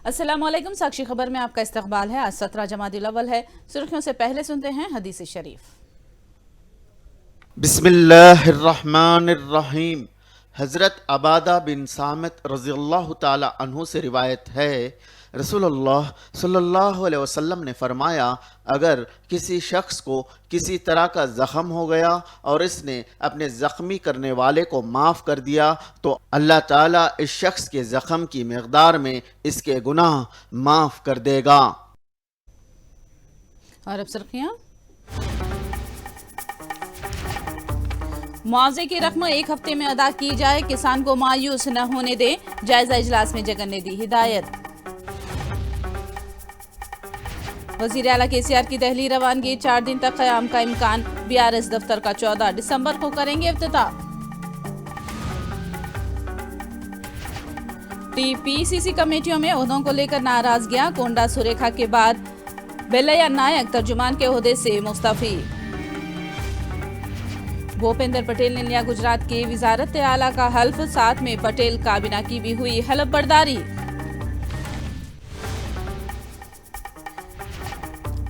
अस्सलामुअलैकुम। साक्षी खबर में आपका इस्तकबाल है। आज 17 जमादिल अव्वल है। सुर्खियों से पहले सुनते हैं हदीस शरीफ। बिस्मिल्लाहिर्रहमानिर्रहीम। हज़रत अबादा बिन सामित रज़ियल्लाहु ताला अन्हु से रिवायत है, रसूलुल्लाह सल्लल्लाहु अलैहि वसल्लम ने फरमाया, अगर किसी शख्स को किसी तरह का ज़ख़म हो गया और इसने अपने ज़ख्मी करने वाले को माफ़ कर दिया तो अल्लाह ताला इस शख्स के ज़ख़म की मिक़दार में इसके गुनाह माफ़ कर देगा। और अब सुर्खियां। मुआवजे की रकम 1 हफ्ते में अदा की जाए, किसान को मायूस न होने दें, जायजा इजलास में जगन ने दी हिदायत। वजीर आला केसीआर की दहली रवानगी, 4 दिन तक क़याम का इम्कान। बीआरएस दफ्तर का 14 दिसंबर को करेंगे इफ्तिताह। टीपीसीसी कमेटियों में ओहदों को लेकर नाराजगियां, कोंडा सुरेखा के बाद बेलैया नायक तर्जुमान के ओहदे से मुस्तफी। भूपेंद्र पटेल ने लिया गुजरात की वजारत आला का हल्फ, साथ में पटेल काबीना की भी हुई हलफ बर्दारी।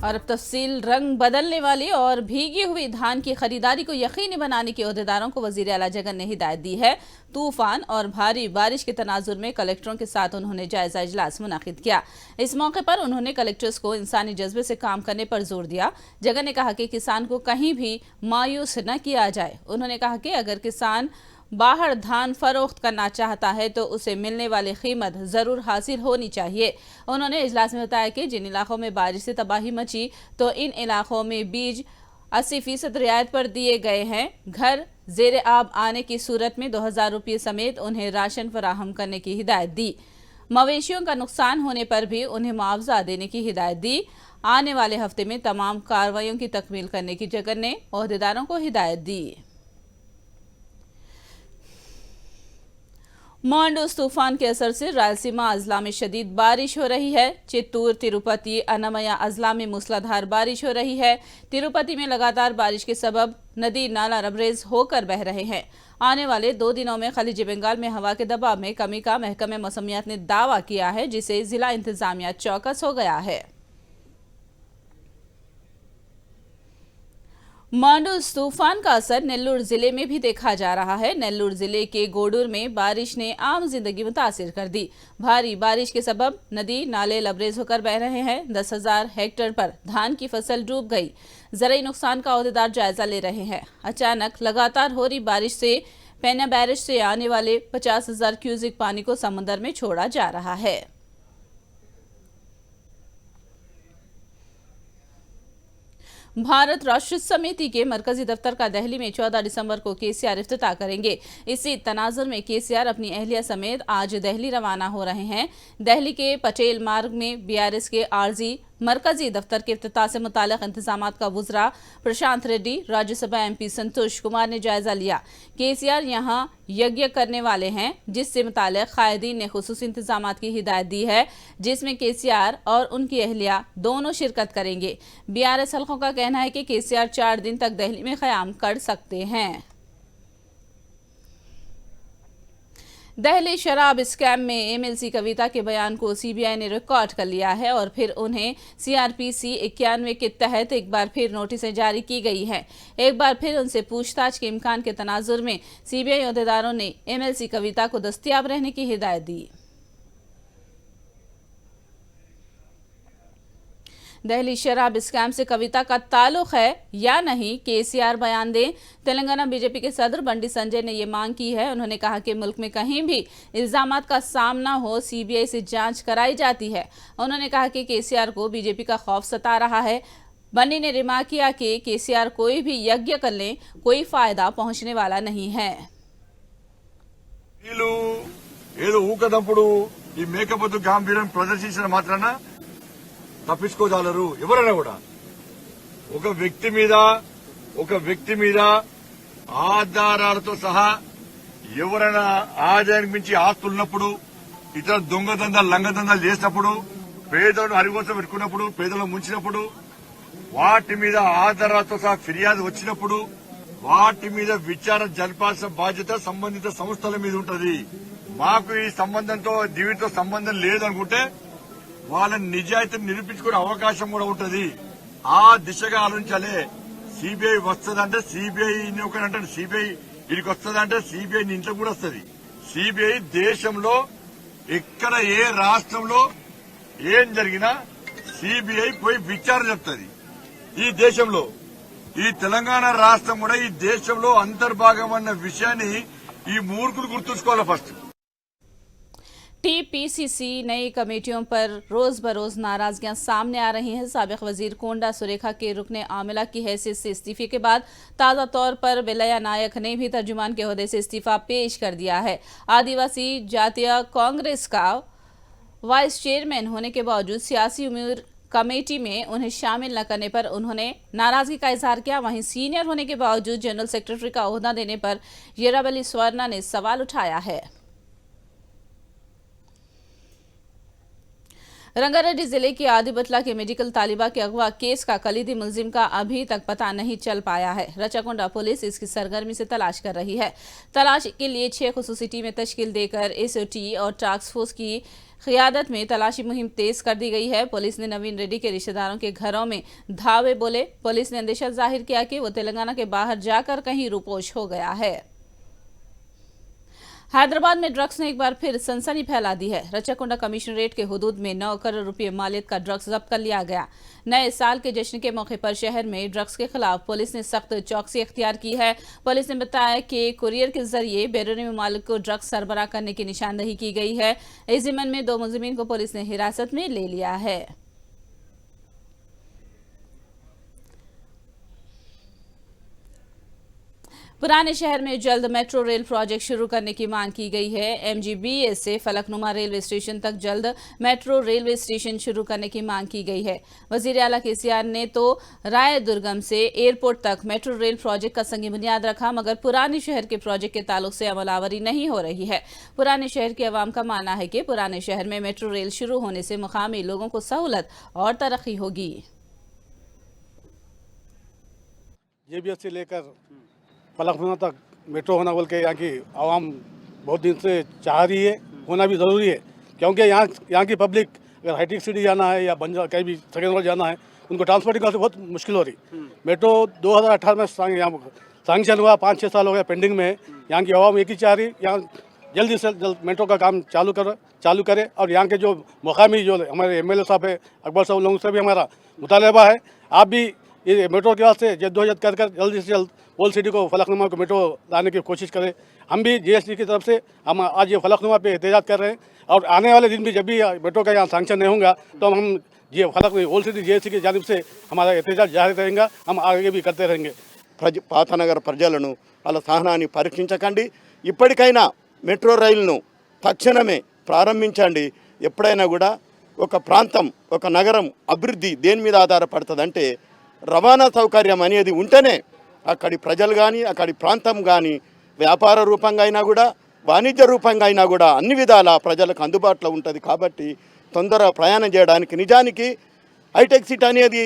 और अब तफसील। रंग बदलने वाली और भीगी हुई धान की खरीदारी को यकीनी बनाने के ओहदेदारों को वजीर आला जगन ने हिदायत दी है। तूफान और भारी बारिश के तनाजुर में कलेक्टरों के साथ उन्होंने जायजा इजलास मुनाकिद किया। इस मौके पर उन्होंने कलेक्टर्स को इंसानी जज्बे से काम करने पर जोर दिया। जगन ने कहा कि किसान को कहीं भी मायूस न किया जाए। उन्होंने कहा कि अगर किसान बाहर धान फरोख्त करना चाहता है तो उसे मिलने वाली कीमत जरूर हासिल होनी चाहिए। उन्होंने इजलास में बताया कि जिन इलाकों में बारिश से तबाही मची तो इन इलाकों में बीज 80% रियायत पर दिए गए हैं। घर जेर आब आने की सूरत में 2000 रुपये समेत उन्हें राशन फराहम करने की हिदायत दी। मवेशियों का नुकसान होने पर भी उन्हें मुआवजा देने की हिदायत दी। आने वाले हफ्ते में तमाम कार्रवाइयों की तकमील करने की जगन ने ओहदेदारों को हिदायत दी। मांडूस तूफान के असर से रायलसीमा अजला में शदीद बारिश हो रही है। चित्तूर, तिरुपति, अन्नमया अजला में मूसलाधार बारिश हो रही है। तिरुपति में लगातार बारिश के सबब नदी नाला रबरेज होकर बह रहे हैं। आने वाले 2 दिनों में खलीज बंगाल में हवा के दबाव में कमी का महकमे मौसमियात ने दावा किया है, जिसे जिला इंतजामिया चौकस हो गया है। मांडूस तूफान का असर नेल्लूर जिले में भी देखा जा रहा है। नेल्लूर जिले के गोडूर में बारिश ने आम जिंदगी मुतासिर कर दी। भारी बारिश के सबब नदी नाले लबरेज होकर बह रहे हैं। 10,000 हेक्टेयर पर धान की फसल डूब गई। ज़रूरी नुकसान का ओहदेदार जायजा ले रहे हैं। अचानक लगातार हो रही बारिश से पेन्या बैरेज से आने वाले 50,000 क्यूसिक पानी को समुद्र में छोड़ा जा रहा है। भारत राष्ट्र समिति के मरकजी दफ्तर का दिल्ली में 14 दिसंबर को केसीआर इफ्तिताह करेंगे। इसी तनाजुर में केसीआर अपनी अहलिया समेत आज दिल्ली रवाना हो रहे हैं। दिल्ली के पटेल मार्ग में बीआरएस के आरजी मरकजी दफ्तर के इफ्तिताह से मुताल्लिक इंतजामात का वुज़रा प्रशांत रेड्डी, राज्यसभा एमपी संतोष कुमार ने जायजा लिया। केसीआर यहां यज्ञ करने वाले हैं, जिससे मुताल्लिक कायदीन ने खुसूसी इंतजामात की हिदायत दी है, जिसमें केसीआर और उनकी अहलिया दोनों शिरकत करेंगे। बीआरएस हल्कों का कहना है कि केसीआर 4 दिन तक दिल्ली में क़याम कर सकते हैं। दिल्ली शराब स्कैम में एमएलसी कविता के बयान को सीबीआई ने रिकॉर्ड कर लिया है और फिर उन्हें सीआरपीसी 91 के तहत एक बार फिर नोटिसें जारी की गई हैं। एक बार फिर उनसे पूछताछ के इम्कान के तनाजुर में सीबीआई अहदेदारों ने एमएलसी कविता को दस्तयाब रहने की हिदायत दी। दिल्ली शराब स्कैम से कविता का ताल्लुक है या नहीं, केसीआर बयान दें। तेलंगाना बीजेपी के सदर बंडी संजय ने ये मांग की है। उन्होंने कहा कि मुल्क में कहीं भी इल्जामात का सामना हो, सीबीआई से जांच कराई जाती है। उन्होंने कहा कि केसीआर को बीजेपी का खौफ सता रहा है। बंडी ने रिमार्क किया कि केसीआर कोई भी यज्ञ कर लें, कोई फायदा पहुंचने वाला नहीं है। తప్పించుకోగలరు ఎవరైనా కూడా ఒక వ్యక్తి మీద ఆధారాలతో సహా ఎవరైనా ఆదాయానికి మించి ఆస్తులున్నప్పుడు, ఇతర దొంగదందాలు లంగదందాలు చేసినప్పుడు, పేదలను హరిగోసం పెట్టుకున్నప్పుడు, పేదలను ముంచినప్పుడు, వాటి మీద ఆధారాలతో సహా ఫిర్యాదు వచ్చినప్పుడు వాటి మీద విచారణ జరపాల్సిన బాధ్యత సంబంధిత సంస్థల మీద ఉంటది. మాకు ఈ సంబంధంతో దీనితో సంబంధం లేదనుకుంటే వాళ్ళ నిజాయితీని నిరూపించుకునే అవకాశం కూడా ఉంటుంది. ఆ దిశగా ఆలోచించాలి. సిబిఐ వస్తుందంటే సిబిఐ అంటే సిబిఐ ఇడికి వస్తుందంటే సిబిఐ ఇంట్లో కూడా వస్తుంది. సిబిఐ దేశంలో ఎక్కడ ఏ రాష్ట్రంలో ఏం జరిగినా సిబిఐ పోయి విచారణ చెప్తుంది. ఈ దేశంలో ఈ తెలంగాణ రాష్ట్రం కూడా ఈ దేశంలో అంతర్భాగం అన్న విషయాన్ని ఈ మూర్ఖులు గుర్తుంచుకోవాలి. ఫస్ట్ टीपीसीसी नई कमेटियों पर रोज बरोज नाराजगियां सामने आ रही हैं। साबिक वजीर कोंडा सुरेखा के रुकने आमिला की हैसियत से इस्तीफे के बाद ताज़ा तौर पर विलया नायक ने भी तर्जुमान के ओहदे से इस्तीफा पेश कर दिया है। आदिवासी जातीय कांग्रेस का वाइस चेयरमैन होने के बावजूद सियासी उम्मीद कमेटी में उन्हें शामिल न करने पर उन्होंने नाराजगी का इजहार किया। वहीं सीनियर होने के बावजूद जनरल सेक्रेटरी का ओहदा देने पर येरावली स्वर्णा ने सवाल उठाया है। रंगारेड्डी जिले की आदिबटला के मेडिकल तालिबा के अगवा केस का कलीदी मुलजिम का अभी तक पता नहीं चल पाया है। रचाकोंडा पुलिस इसकी सरगर्मी से तलाश कर रही है। तलाश के लिए 6 खुसूसी टीमें तश्कील देकर एसओटी और टास्क फोर्स की क़ियादत में तलाशी मुहिम तेज कर दी गई है। पुलिस ने नवीन रेड्डी के रिश्तेदारों के घरों में धावे बोले। पुलिस ने अंदेशा जाहिर किया कि वो तेलंगाना के बाहर जाकर कहीं रुपोश हो गया है। हैदराबाद में ड्रग्स ने एक बार फिर सनसनी फैला दी है। रचाकोंडा कमिश्नरेट के हुदूद में 9 करोड़ रुपये मालियत का ड्रग्स जब्त कर लिया गया। नए साल के जश्न के मौके पर शहर में ड्रग्स के खिलाफ पुलिस ने सख्त चौकसी इख्तियार की है। पुलिस ने बताया कि कुरियर के जरिए बैरूनी ममालिक को ड्रग्स सरबराह करने की निशानदही की गई है। इस ज़िम्मन में 2 मुलजिमीन को पुलिस ने हिरासत में ले लिया है। पुराने शहर में जल्द मेट्रो रेल प्रोजेक्ट शुरू करने की मांग की गई है। एमजीबीएस से फलकनुमा रेलवे स्टेशन तक जल्द मेट्रो रेलवे स्टेशन शुरू करने की मांग की गई है। वजीर आला केसीआर ने तो रायदुर्गम से एयरपोर्ट तक मेट्रो रेल प्रोजेक्ट का संगी बुनियाद रखा, मगर पुराने शहर के प्रोजेक्ट के ताल्लुक से अमलावरी नहीं हो रही है। पुराने शहर के अवाम का मानना है कि पुराने शहर में मेट्रो रेल शुरू होने से मुकामी लोगों को सहूलत और तरक्की होगी। जेबीएस से लेकर फलकनुमा तक मेट्रो होना बोल के यहाँ की आवाम बहुत दिन से चाह रही है, होना भी ज़रूरी है, क्योंकि यहाँ की पब्लिक अगर हाईटेक सिटी जाना है या बंजा कहीं भी सेकेंड वर्ल्ड जाना है, उनको ट्रांसपोर्टिंग का बहुत मुश्किल हो रही। मेट्रो 2018 में यहाँ सैंक्शन हुआ, 5-6 साल हो गया पेंडिंग में। यहाँ की आवाम एक ही चाह रही, यहाँ जल्दी से जल्द मेट्रो का काम चालू करे और यहाँ के जो मुकामी जो हमारे MLA साहब है अकबर साहब, लोगों से भी हमारा मुतालबा है, आप भी ये मेट्रो के वास्ते जद्दोजहद कर जल्दी से जल्द ओल्ड सिटी को फलकनुमा को मेट्रो लाने की कोशिश करें। हम भी GST की तरफ से हम आज ये फलकनुमा पे एहतजाज कर रहे हैं और आने वाले दिन भी जब भी मेट्रो का यहाँ सैंक्शन नहीं होगा तो हम ये ओल्ड सिटी GST की जानिब से हमारा एहतजाज जारी रहेगा, हम आगे भी करते रहेंगे। పాతనగర ప్రజలను వాళ్ళ సహనాన్ని పరీక్షించకండి. ఇప్పటికైనా మెట్రో రైలును తక్షణమే ప్రారంభించండి. ఎప్పుడైనా కూడా ఒక ప్రాంతం ఒక నగరం అభివృద్ధి దేని మీద ఆధారపడుతుందంటే రవాణా సౌకర్యం అనేది ఉంటేనే అక్కడి ప్రజలు కానీ అక్కడి ప్రాంతం కానీ వ్యాపార రూపంగా అయినా కూడా వాణిజ్య రూపంగా అయినా కూడా అన్ని విధాల ప్రజలకు అందుబాటులో ఉంటుంది. కాబట్టి తొందర ప్రయాణం చేయడానికి నిజానికి హైటెక్ సిటీ అనేది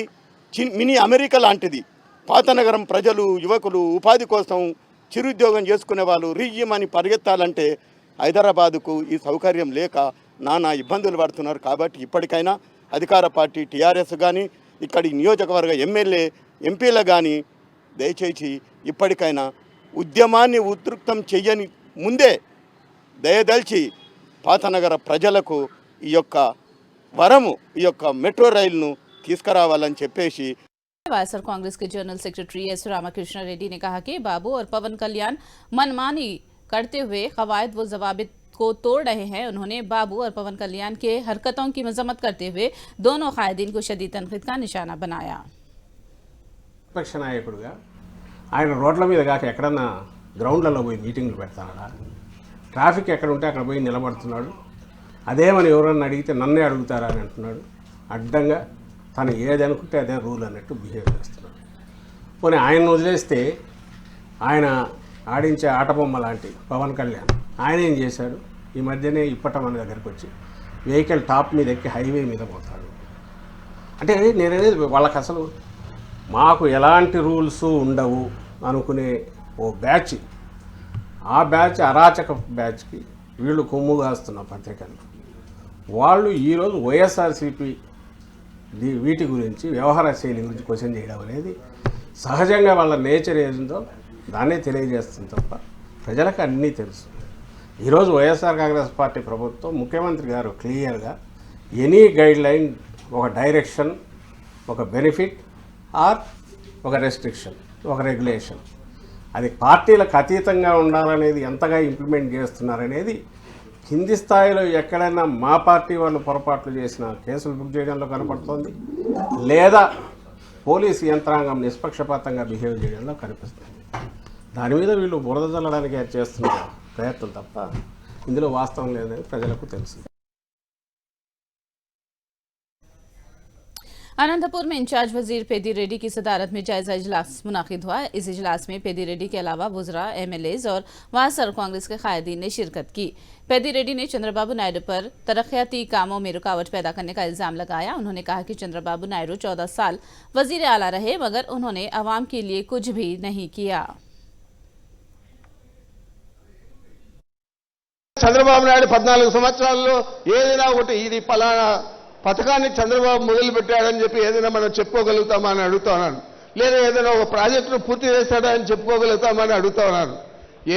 మినీ అమెరికా లాంటిది. పాత నగరం ప్రజలు యువకులు ఉపాధి కోసం చిరుద్యోగం చేసుకునే వాళ్ళు రీయమని పరిగెత్తాలంటే హైదరాబాదుకు ఈ సౌకర్యం లేక నానా ఇబ్బందులు పడుతున్నారు. కాబట్టి ఇప్పటికైనా అధికార పార్టీ టీఆర్ఎస్ కానీ ఇక్కడి నియోజకవర్గ ఎమ్మెల్యే ఎంపీలు కానీ దయచేసి ఇప్పటికైనా ఉద్యమాన్ని ఉధృతం చేయని ముందే దయదల్చి పాతనగర ప్రజలకు ఈ యొక్క వరము ఈ యొక్క మెట్రో రైలును తీసుకురావాలని చెప్పేసి वायएसआर कांग्रेस के जनरल सेक्रेटरी एस रामकृष्ण रेड्डी ने कहा कि बाबू और पवन कल्याण मनमानी करते हुए कवायद व जवाबित को तोड़ रहे हैं। उन्होंने बाबू और पवन कल्याण के हरकतों की मजम्मत करते हुए दोनों कायदीन को शदीद तनकीद का निशाना बनाया। విపక్ష నాయకుడిగా ఆయన రోడ్ల మీద కాక ఎక్కడన్నా గ్రౌండ్లలో పోయి మీటింగ్లు పెడతాడా, ట్రాఫిక్ ఎక్కడ ఉంటే అక్కడ పోయి నిలబడుతున్నాడు. అదేమని ఎవరన్నా అడిగితే నన్నే అడుగుతారా అని అంటున్నాడు. అడ్డంగా తను ఏది అనుకుంటే అదే రూల్ అన్నట్టు బిహేవ్ చేస్తున్నాడు. పోనీ ఆయన్ని వదిలేస్తే ఆయన ఆడించే ఆటబొమ్మ లాంటి పవన్ కళ్యాణ్ ఆయన ఏం చేశాడు? ఈ మధ్యనే ఇప్పట మన దగ్గరికి వచ్చి వెహికల్ టాప్ మీద ఎక్కి హైవే మీద పోతాడు. అంటే నేననేది వాళ్ళకి అసలు మాకు ఎలాంటి రూల్స్ ఉండవు అనుకునే ఓ బ్యాచ్, ఆ బ్యాచ్ అరాచక బ్యాచ్కి వీళ్ళు కొమ్ము కాస్తున్న పత్రికలు వాళ్ళు ఈరోజు వైఎస్ఆర్సీపీ వీటి గురించి వ్యవహార శైలి గురించి క్వశ్చన్ చేయడం అనేది సహజంగా వాళ్ళ నేచర్ ఏదో దాన్నే తెలియజేస్తుంది తప్ప ప్రజలకు అన్నీ తెలుసు. ఈరోజు వైఎస్ఆర్ కాంగ్రెస్ పార్టీ ప్రభుత్వం ముఖ్యమంత్రి గారు క్లియర్గా ఎనీ గైడ్ లైన్, ఒక డైరెక్షన్, ఒక బెనిఫిట్ ఆర్ ఒక రెస్ట్రిక్షన్, ఒక రెగ్యులేషన్, అది పార్టీలకు అతీతంగా ఉండాలనేది ఎంతగా ఇంప్లిమెంట్ చేస్తున్నారనేది కింది స్థాయిలో ఎక్కడైనా మా పార్టీ వాళ్ళు పొరపాట్లు చేసిన కేసులు బుక్ చేయడంలో కనపడుతోంది, లేదా పోలీసు యంత్రాంగం నిష్పక్షపాతంగా బిహేవ్ చేయడంలో కనిపిస్తుంది. దాని మీద వీళ్ళు బురద చల్లడానికి చేస్తున్న ప్రయత్నం తప్ప ఇందులో వాస్తవం లేదనేది ప్రజలకు తెలుసు. अनंतपुर में इंचार्ज वजीर पेदी रेड्डी की सदारत में जायजा इजलास मुनाकिद हुआ। इस इजलास में पेदी रेड्डी के अलावा वुजरा, एमएलएज और वासर कांग्रेस के कायदीन ने शिरकत की। पेदी रेड्डी ने चंद्रबाबू नायडू पर तरक्याती कामों में रुकावट पैदा करने का इल्जाम लगाया। उन्होंने कहा कि चंद्रबाबू नायडू 14 साल वजीर आला रहे मगर उन्होंने अवाम के लिए कुछ भी नहीं किया। చంద్రబాబు నాయుడు 14 సంవత్సరాల్లో ఏదైనా ఒకటి ఇది పలానా పథకాన్ని చంద్రబాబు మొదలు పెట్టాడని చెప్పి ఏదైనా మనం చెప్పుకోగలుగుతామా అని అడుగుతున్నాను. లేదా ఏదైనా ఒక ప్రాజెక్టును పూర్తి చేశాడని చెప్పుకోగలుగుతామని అడుగుతున్నాను.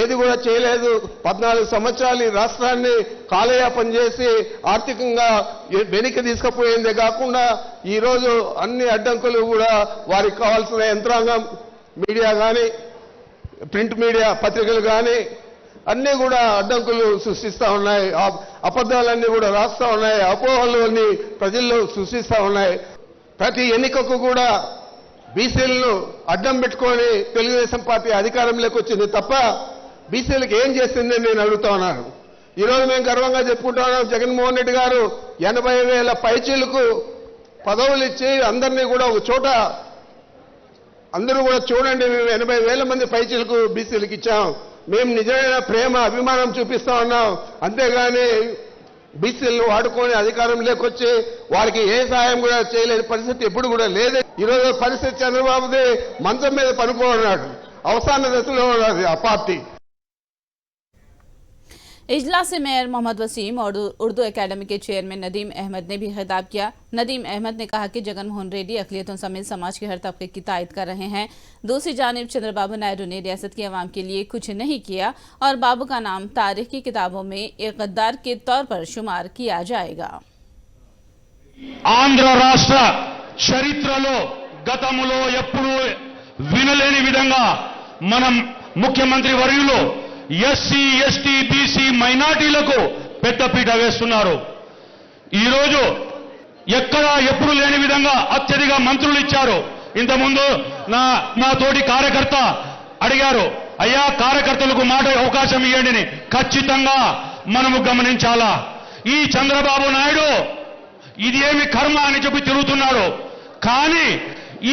ఏది కూడా చేయలేదు. 14 సంవత్సరాలు ఈ రాష్ట్రాన్ని కాలయాపన చేసి ఆర్థికంగా వెనక్కి తీసుకుపోయిందే కాకుండా ఈరోజు అన్ని అడ్డంకులు కూడా వారికి కావాల్సిన యంత్రాంగం, మీడియా కానీ, ప్రింట్ మీడియా పత్రికలు కానీ అన్నీ కూడా అడ్డంకులు సృష్టిస్తూ ఉన్నాయి. అబద్ధాలన్నీ కూడా రాస్తూ ఉన్నాయి. అపోహలు అన్ని ప్రజల్లో సృష్టిస్తూ ఉన్నాయి. ప్రతి ఎన్నికకు కూడా బీసీలను అడ్డం పెట్టుకొని తెలుగుదేశం పార్టీ అధికారంలోకి వచ్చింది తప్ప బీసీలకు ఏం చేసిందని నేను అడుగుతా ఉన్నాను. ఈరోజు మేము గర్వంగా చెప్పుకుంటున్నాం, జగన్మోహన్ రెడ్డి గారు 80,000 పైచీలకు పదవులు ఇచ్చి అందరినీ కూడా ఒక చోట అందరూ కూడా చూడండి, మేము 80,000 మంది పైచీలకు బీసీలకు ఇచ్చాం. మేము నిజమైన ప్రేమ అభిమానం చూపిస్తా ఉన్నాం. అంతేగాని బీసీలను వాడుకొని అధికారం లేకొచ్చి వారికి ఏ సహాయం కూడా చేయలేని పరిస్థితి ఎప్పుడు కూడా లేదు. ఈరోజు పరిస్థితి చంద్రబాబుది మంచం మీద పనుకోన్నాడు, అవసాన దశలో ఉన్నది ఆ పార్టీ. इजलास से मेयर मोहम्मद वसीम और उर्दू एकेडमी के चेयरमैन नदीम अहमद ने भी खिताब किया। नदीम अहमद ने कहा कि जगनमोहन रेड्डी अक़लियतों समेत समाज के हर तबके की तायद कर रहे हैं। दूसरी जानिब चंद्रबाबू नायडू ने रियासत की आवाम के लिए कुछ नहीं किया और बाबू का नाम तारीख की किताबों में एक गद्दार के तौर पर शुमार किया जाएगा। ఆంధ్ర రాష్ట్ర చరిత్రలో గతములో ఎప్పుడూ వినలేని విధంగా మనం ముఖ్యమంత్రి వర్యులు ఎస్సీ, ఎస్టీ, బీసీ మైనార్టీలకు పెద్దపీట వేస్తున్నారు. ఈరోజు ఎక్కడా ఎప్పుడు లేని విధంగా అత్యధిక మంత్రులు ఇచ్చారు. ఇంతకుముందు నా తోటి కార్యకర్త అడిగారు, అయ్యా కార్యకర్తలకు మాట అవకాశం ఇవ్వండి. ఖచ్చితంగా మనము గమనించాలా, ఈ చంద్రబాబు నాయుడు ఇది ఏమి కర్మ అని చెప్పి తిరుగుతున్నాడు. కానీ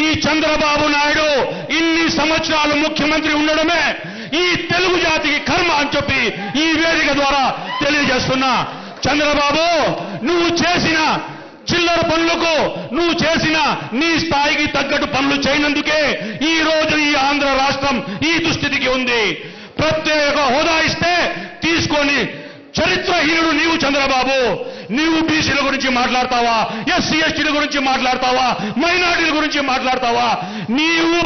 ఈ చంద్రబాబు నాయుడు ఇన్ని సంవత్సరాలు ముఖ్యమంత్రి ఉండడమే ఈ తెలుగు జాతికి కర్మ అని చెప్పి ఈ వేదిక ద్వారా తెలియజేస్తున్నా. చంద్రబాబు, నువ్వు చేసిన చిల్లర పనులకు, నువ్వు చేసిన నీ స్థాయికి తగ్గట్టు పనులు చేయనందుకే ఈ రోజు ఈ ఆంధ్ర రాష్ట్రం ఈ దుస్థితికి ఉంది. ప్రత్యేక హోదా ఇస్తే తీసుకొని చరిత్రహీనుడు నీవు చంద్రబాబు. నీవు బీసీల గురించి మాట్లాడతావా, ఎస్సీ ఎస్టీల గురించి మాట్లాడతావా, మైనార్టీల గురించి మాట్లాడతావా? నీవు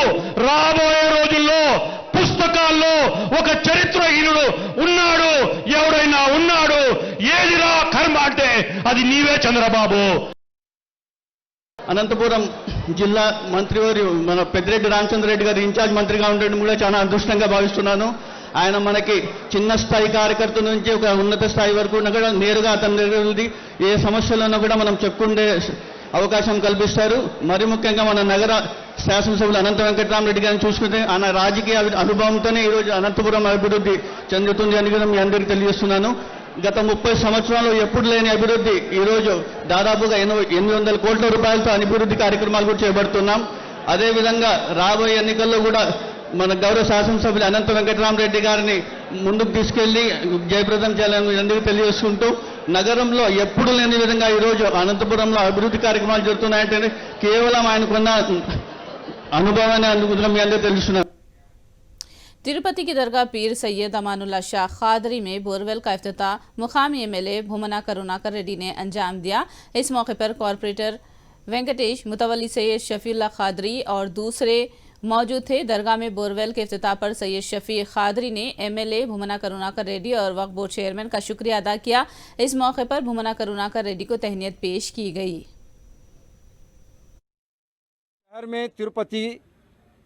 రాబోయే రోజుల్లో పుస్తకాల్లో ఒక చరిత్రహీనుడు ఉన్నాడు, ఎవరైనా ఉన్నాడు. ఏదిరా కర్మ అంటే అది నీవే చంద్రబాబు. అనంతపురం జిల్లా మంత్రివారి మన పెద్దిరెడ్డి రామచంద్రరెడ్డి గారు ఇన్ఛార్జ్ మంత్రిగా ఉండడం కూడా చాలా అదృష్టంగా భావిస్తున్నాను. ఆయన మనకి చిన్న స్థాయి కార్యకర్త నుంచి ఒక ఉన్నత స్థాయి వరకు కూడా నేరుగా అతని దగ్గర ఏ సమస్యలున్నా కూడా మనం చెప్పుకుండే అవకాశం కల్పిస్తారు. మరి ముఖ్యంగా మన నగర శాసనసభ్యులు అనంత వెంకటరామరెడ్డి గారిని చూసుకుంటే ఆయన రాజకీయ అనుభవంతోనే ఈరోజు అనంతపురం అభివృద్ధి చెందుతుంది అని కూడా మీ అందరికీ తెలియజేస్తున్నాను. గత 30 సంవత్సరాలు ఎప్పుడు లేని అభివృద్ధి ఈరోజు దాదాపుగా 800 కోట్ల రూపాయలతో అభివృద్ధి కార్యక్రమాలు కూడా చేపడుతున్నాం. అదేవిధంగా రాబోయే ఎన్నికల్లో కూడా మన గౌరవ శాసనసభ్యులు అనంత వెంకటరామరెడ్డి గారిని ముందుకు తీసుకెళ్లి జయప్రదం చేయాలని అందరికీ తెలియజేసుకుంటూ, నగరంలో ఎప్పుడు లేని విధంగా ఈరోజు అనంతపురంలో అభివృద్ధి కార్యక్రమాలు జరుగుతున్నాయంటే కేవలం ఆయనకున్న అనుభవాన్ని అందుకుంటున్నాం మీ అందరూ తెలుస్తున్నారు. तिरुपति की दरगाह पीर सैयद अमानुल्लाह शाह खादरी में बोरवेल का इफ्तिताह मुकामी एमएलए भूमना करुणाकर रेड्डी ने अंजाम दिया। इस मौके पर कॉरपोरेटर वेंकटेश, मुतवल्ली सैयद शफीउल्लाह खादरी और दूसरे मौजूद थे। दरगाह में बोरवेल के इफ्तिताह पर सैयद शफी खादरी ने एमएलए भूमना करुणाकर रेड्डी और वक्फ बोर्ड चेयरमैन का शुक्रिया अदा किया। इस मौके पर भूमना करुणाकर रेड्डी को तहनीत पेश की गई। शहर में तिरुपति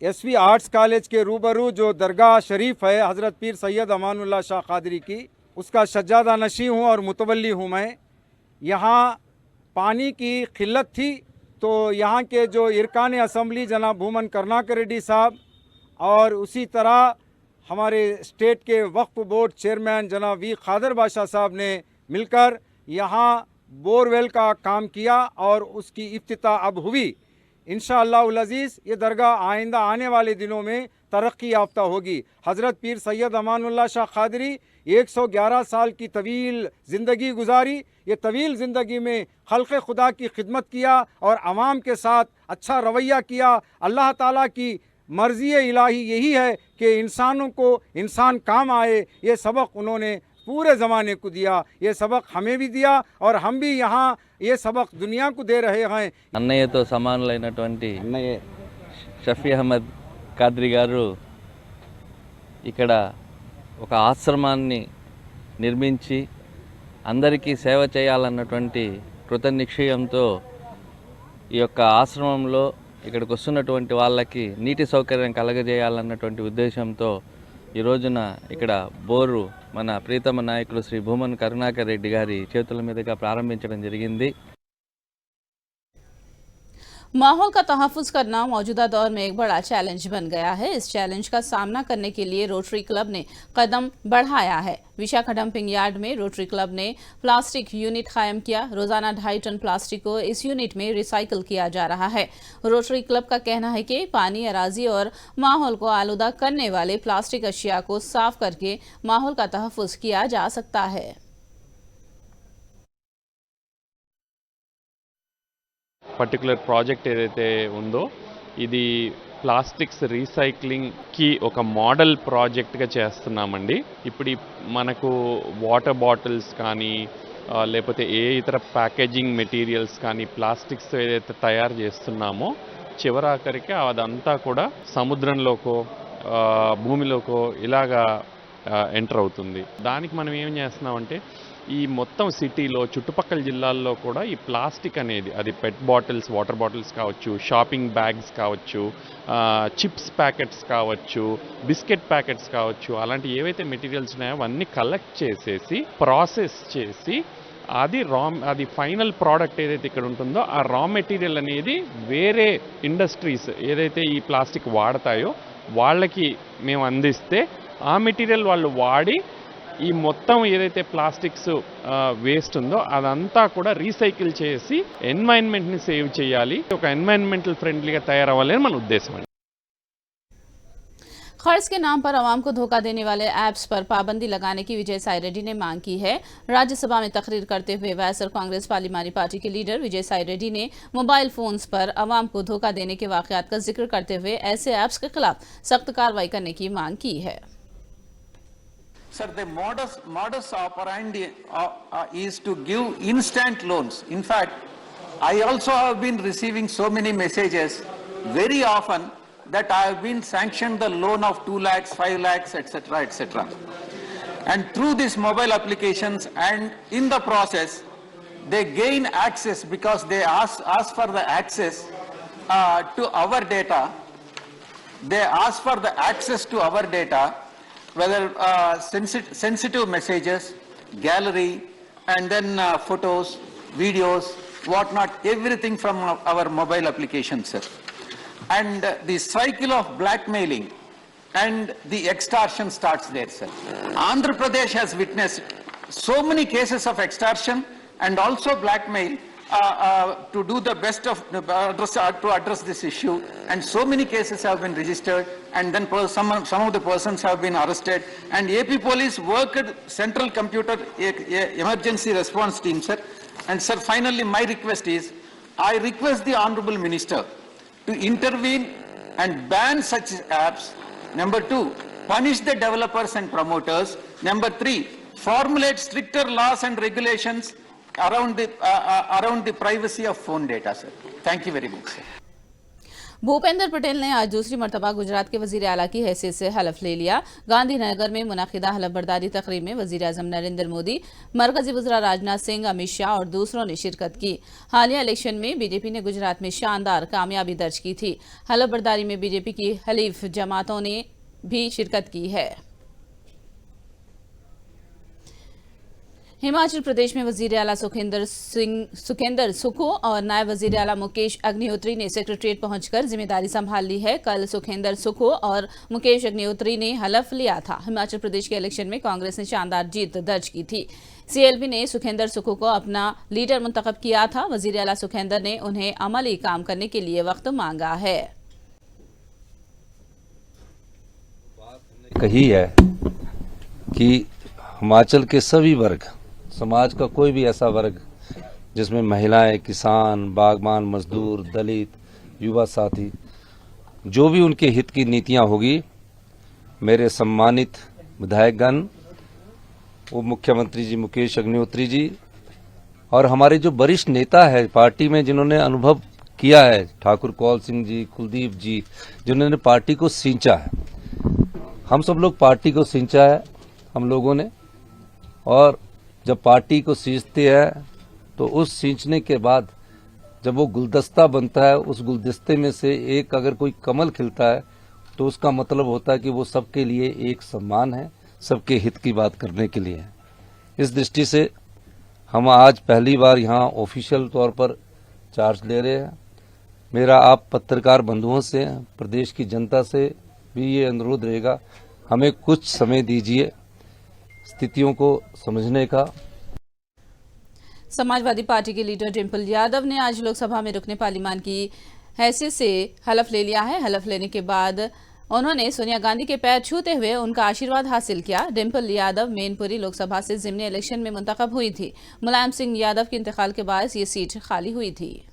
एसवी आर्ट्स कॉलेज के रूबरू जो दरगाह शरीफ है हज़रत पीर सैयद अमानुल्लाह शाह खादरी की, उसका सज्जादा नशी हूँ और मुतवल्ली हूँ मैं। यहाँ पानी की किल्लत थी तो यहाँ के जो इरकान असम्बली जनाब भूमन करुणाकर रेड्डी साहब और उसी तरह हमारे स्टेट के वक्फ बोर्ड चेयरमैन जनाब वी खादर बादशाह साहब ने मिलकर यहाँ बोरवेल का काम किया और उसकी इफ्तिताह अब हुई। इंशाअल्लाह अज़ीज़ ये दरगाह आइंदा आने वाले दिनों में तरक्की याफ्ता होगी। हज़रत पीर सैयद अमानुल्लाह शाह खादरी 111 साल की तवील ज़िंदगी गुजारी। ये तवील ज़िंदगी में खल्क़ खुदा की खिदमत किया और आवाम के साथ अच्छा रवैया किया। अल्लाह ताला की मर्ज़ी इलाही यही है कि इंसानों को इंसान काम आए। ये सबक उन्होंने पूरे ज़माने को दिया, ये सबक हमें भी दिया और हम भी यहाँ ये सबक दुनिया को दे रहे हैं। అన్నయ్యతో సమానులైనటువంటి షఫీ అహ్మద్ ఖాద్రీ గారు ఇక్కడ ఒక ఆశ్రమాన్ని నిర్మించి అందరికీ సేవ చేయాలన్నటువంటి కృతనిశ్చయంతో ఈ యొక్క ఆశ్రమంలో ఇక్కడికి వస్తున్నటువంటి వాళ్ళకి నీటి సౌకర్యం కలగజేయాలన్నటువంటి ఉద్దేశంతో ఈ రోజున ఇక్కడ బోరు మన ప్రీతమ నాయకులు శ్రీ భూమన్ కరుణాకర్ రెడ్డి గారి చేతుల మీదుగా ప్రారంభించడం జరిగింది। माहौल का तहफ़्फ़ुज़ करना मौजूदा दौर में एक बड़ा चैलेंज बन गया है। इस चैलेंज का सामना करने के लिए रोटरी क्लब ने कदम बढ़ाया है। विशाखा डंपिंग यार्ड में रोटरी क्लब ने प्लास्टिक यूनिट कायम किया। रोजाना 2.5 टन प्लास्टिक को इस यूनिट में रिसाइकिल किया जा रहा है। रोटरी क्लब का कहना है कि पानी, अराजी और माहौल को आलूदा करने वाले प्लास्टिक अशिया को साफ करके माहौल का तहफ़्फ़ुज़ किया जा सकता है। పర్టికులర్ ప్రాజెక్ట్ ఏదైతే ఉందో ఇది ప్లాస్టిక్స్ రీసైక్లింగ్కి ఒక మోడల్ ప్రాజెక్ట్గా చేస్తున్నామండి। ఇప్పుడు మనకు వాటర్ బాటిల్స్ కానీ లేకపోతే ఏ ఇతర ప్యాకేజింగ్ మెటీరియల్స్ కానీ ప్లాస్టిక్స్ ఏదైతే తయారు చేస్తున్నామో చివరాఖరికి అదంతా కూడా సముద్రంలోకో భూమిలోకో ఇలాగా ఎంటర్ అవుతుంది। దానికి మనం ఏం చేస్తున్నామంటే ఈ మొత్తం సిటీలో చుట్టుపక్కల జిల్లాల్లో కూడా ఈ ప్లాస్టిక్ అనేది అది పెట్ బాటిల్స్, వాటర్ బాటిల్స్ కావచ్చు, షాపింగ్ బ్యాగ్స్ కావచ్చు, చిప్స్ ప్యాకెట్స్ కావచ్చు, బిస్కెట్ ప్యాకెట్స్ కావచ్చు, అలాంటి ఏవైతే మెటీరియల్స్ ఉన్నాయో అవన్నీ కలెక్ట్ చేసేసి ప్రాసెస్ చేసి అది ఫైనల్ ప్రోడక్ట్ ఏదైతే ఇక్కడ ఉంటుందో ఆ రా మెటీరియల్ అనేది వేరే ఇండస్ట్రీస్ ఏదైతే ఈ ప్లాస్టిక్ వాడతాయో వాళ్ళకి మేము అందిస్తే ఆ మెటీరియల్ వాళ్ళు వాడి ఈ మొత్తం ఏదైతే ప్లాస్టిక్స్ వేస్ట్ ఉందో అదంతా కూడా రీసైకిల్ చేసి ఎన్వైరన్మెంట్ని సేవ్ చేయాలి, ఒక ఎన్వైరన్మెంటల్ ఫ్రెండ్లీగా తయారవ్వాలి అని మన ఉద్దేశం అండి। खर्च के नाम पर आवाम को धोखा देने वाले ऐप्स पर पाबंदी लगाने की विजय साई रेड्डी ने मांग की है। राज्यसभा में तकरीर करते हुए वायएसआर कांग्रेस पार्लिमानी पार्टी के लीडर विजय साई रेड्डी ने मोबाइल फोन्स पर आवाम को धोखा देने के वाकयात का जिक्र करते हुए ऐसे ऐप्स के खिलाफ सख्त कार्रवाई करने की मांग की है। Sir, the modus operandi is to give instant loans. In fact, I also have been receiving so many messages very often that I have been sanctioned the loan of 2 lakhs, 5 lakhs, etc., etc. And through these mobile applications and in the process, they gain access because they ask for the access to our data. They ask for the access to our data, whether sensitive messages, gallery, and then photos, videos, whatnot, everything from our mobile applications, sir. And the cycle of blackmailing and the extortion starts there, sir. Andhra Pradesh has witnessed so many cases of extortion and also blackmail to do the best of to address this issue, and so many cases have been registered, and then some of the persons have been arrested, and AP police worked central computer emergency response team, sir. And sir, finally my request is, I request the honorable minister to intervene and ban such apps. Number 2, punish the developers and promoters. Number 3, formulate stricter laws and regulations around the privacy of phone data, sir. Thank you very much, sir. Bhupendra Patel ने आज दूसरी मरतबा गुजरात के वजीर आला की हैसियत से हलफ ले लिया। गांधीनगर में मुनाकिदा हलफ बर्दारी तकरीब में वजीर आजम नरेंद्र मोदी, मरकजी वज़रा राजनाथ सिंह, अमित शाह और दूसरों ने शिरकत की। हालिया इलेक्शन में बीजेपी ने गुजरात में शानदार कामयाबी दर्ज की थी। हलफ बर्दारी में बीजेपी की हलीफ जमातों ने भी शिरकत की है। हिमाचल प्रदेश में वजीर आला सुखेंदर सुखू और नायब वजीर आला मुकेश अग्निहोत्री ने सेक्रेटरीट पहुंचकर जिम्मेदारी संभाल ली है। कल सुखेंदर सुखू और मुकेश अग्निहोत्री ने हलफ लिया था। हिमाचल प्रदेश के इलेक्शन में कांग्रेस ने शानदार जीत दर्ज की थी। सीएलपी ने सुखेंदर सुखू को अपना लीडर मुंतखब किया था। वजीर आला सुखेंदर ने उन्हें अमली काम करने के लिए वक्त मांगा है। कही है कि हिमाचल के सभी वर्ग, समाज का कोई भी ऐसा वर्ग जिसमें महिलाएं, किसान, बागबान, मजदूर, दलित, युवा साथी, जो भी उनके हित की नीतियां होगी, मेरे सम्मानित विधायकगण, वो मुख्यमंत्री जी मुकेश अग्निहोत्री जी और हमारे जो वरिष्ठ नेता है पार्टी में, जिन्होंने अनुभव किया है, ठाकुर कौल सिंह जी, कुलदीप जी, जिन्होंने पार्टी को सींचा है। हम सब लोग पार्टी को सींचा है हम लोगों ने, और जब पार्टी को सींचते हैं तो उस सींचने के बाद जब वो गुलदस्ता बनता है, उस गुलदस्ते में से एक अगर कोई कमल खिलता है तो उसका मतलब होता है कि वो सबके लिए एक सम्मान है, सबके हित की बात करने के लिए है। इस दृष्टि से हम आज पहली बार यहाँ ऑफिशियल तौर पर चार्ज ले रहे हैं। मेरा आप पत्रकार बंधुओं से, प्रदेश की जनता से भी ये अनुरोध रहेगा, हमें कुछ समय दीजिए स्थितियों को समझने का। समाजवादी पार्टी के लीडर डिम्पल यादव ने आज लोकसभा में रुकने पार्लियामान की हैसियत से हलफ ले लिया है। हलफ लेने के बाद उन्होंने सोनिया गांधी के पैर छूते हुए उनका आशीर्वाद हासिल किया। डिम्पल यादव मैनपुरी लोकसभा से ज़िमनी इलेक्शन में मुंतखब हुई थी। मुलायम सिंह यादव के इंतकाल के बाद ये सीट खाली हुई थी।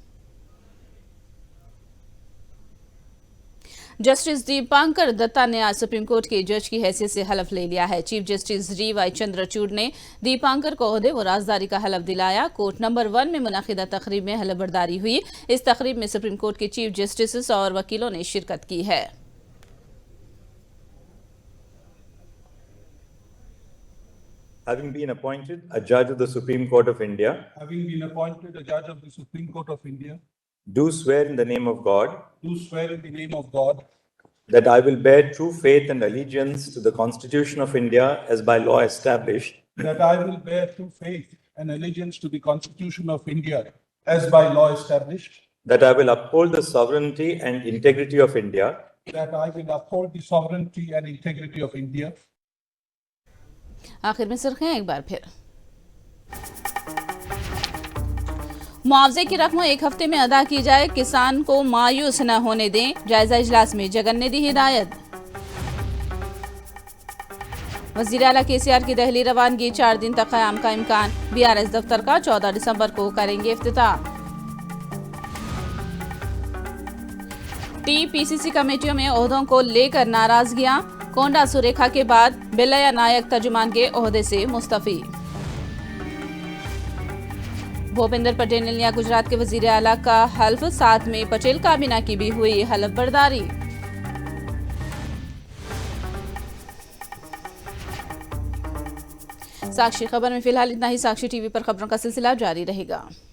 जस्टिस दीपांकर दत्ता ने आज सुप्रीम कोर्ट के जज की हैसियत से हलफ ले लिया है। Chief justice D Y Chandrachud ने दीपांकर को ओहदे व राजदारी का हलफ दिलाया। कोर्ट नंबर 1 में मुनाकिदा तकरीब में हलफ बर्दारी हुई। इस तकरीब में सुप्रीम कोर्ट के चीफ जस्टिस और वकीलों ने शिरकत की है। Having been appointed a judge of the Supreme Court of India, do swear in the name of God, that I will bear true faith and allegiance to the Constitution of India as by law established, that I will bear true faith and allegiance to the Constitution of India as by law established, that I will uphold the sovereignty and integrity of India, that I will uphold the sovereignty and integrity of India. आखिर में सुर्खियां एक बार फिर। मुआवजे की रकम एक हफ्ते में अदा की जाए, किसान को मायूस न होने दें, जायजा इजलास में जगन ने दी हिदायत। वजीर आला केसीआर की दिल्ली रवानगी, 4 दिन तक क़याम का इम्कान। बीआरएस दफ्तर का 14 दिसंबर को करेंगे इफ्तिताह। टीपीसीसी कमेटियों में ओहदों को लेकर नाराजगियां। कोंडा सुरेखा के बाद बिल्लया नायक तर्जुमान के ओहदे से मुस्तफी। भूपेंद्र पटेल ने लिया गुजरात के वजीर आला का हल्फ, साथ में पटेल काबीना की भी हुई हलफ बर्दारी। साक्षी खबर में फिलहाल इतना ही। साक्षी टीवी पर खबरों का सिलसिला जारी रहेगा।